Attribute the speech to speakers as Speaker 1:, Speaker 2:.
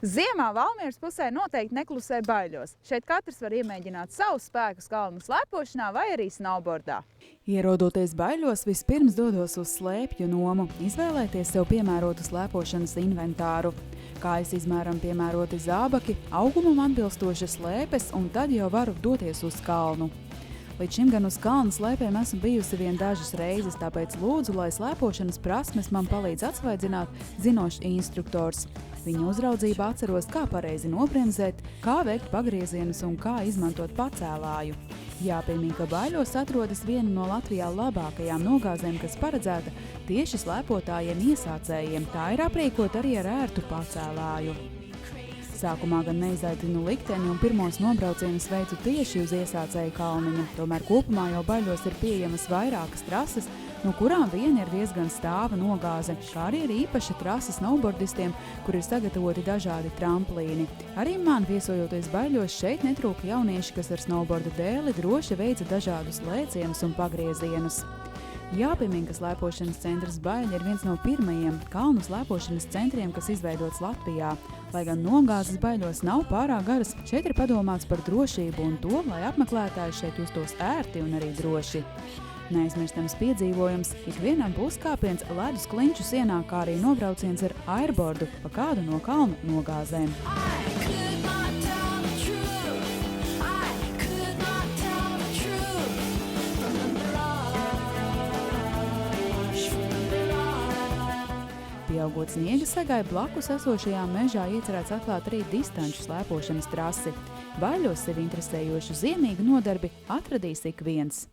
Speaker 1: Ziemā Valmieras pusē noteikti neklusē Baiļos. Šeit katrs var iemēģināt savus spēkus kalnu slēpošanā vai arī snowboardā.
Speaker 2: Ierodoties Baiļos, vispirms dodos uz slēpju nomu, izvēlēties sev piemērotu slēpošanas inventāru. Kājas izmēram piemēroti zābaki, augumam atbilstoši slēpes, un tad jau varu doties uz kalnu. Līdz šim gan uz kalnu slēpēm esmu bijusi vien dažas reizes, tāpēc lūdzu, lai slēpošanas prasmes man palīdz atsvaigināt zinošs instruktors. Viņa uzraudzībā atceros, kā pareizi nobremzēt, kā veikt pagriezienus un kā izmantot pacēlāju. Jāpiemin, ka Baiļos atrodas viena no Latvijā labākajām nogāzēm, kas paredzēta tieši slēpotājiem iesācējiem. Tā ir aprīkot arī ar ērtu pacēlāju. Sākumā gan neizaicinu likteni un pirmos nobraucienus veicu tieši uz iesācēju kalniņu. Tomēr kopumā jau Baiļos ir pieejamas vairākas trases, no kurām viena ir diezgan stāva nogāze, kā arī ir īpaša trase snowboardistiem, kur ir sagatavoti dažādi tramplīni. Arī man viesojoties Baiļos šeit netrūka jaunieši, kas ar snowboarda dēli droši veica dažādus lēcienus un pagriezienus. Jāpiemin, ka slēpošanas centrs Baiļi ir viens no pirmajiem kalnu slēpošanas centriem, kas izveidots Latvijā. Lai gan nogāzes Baiļos nav pārāk garas, šeit ir padomāts par drošību un to, lai apmeklētāji šeit justos ērti un arī droši. Neaizmirstams piedzīvojums, ikvienam būs kāpiens ledus kliņšu sienā, kā arī nobrauciens ar airboardu pa kādu no kalnu nogāzēm. Pieaugot sniega segai, blakus esošajā mežā iecerēts atklāt arī distanču slēpošanas trasi. Baiļos sevi interesējošu ziemīgu nodarbi atradīs ik viens.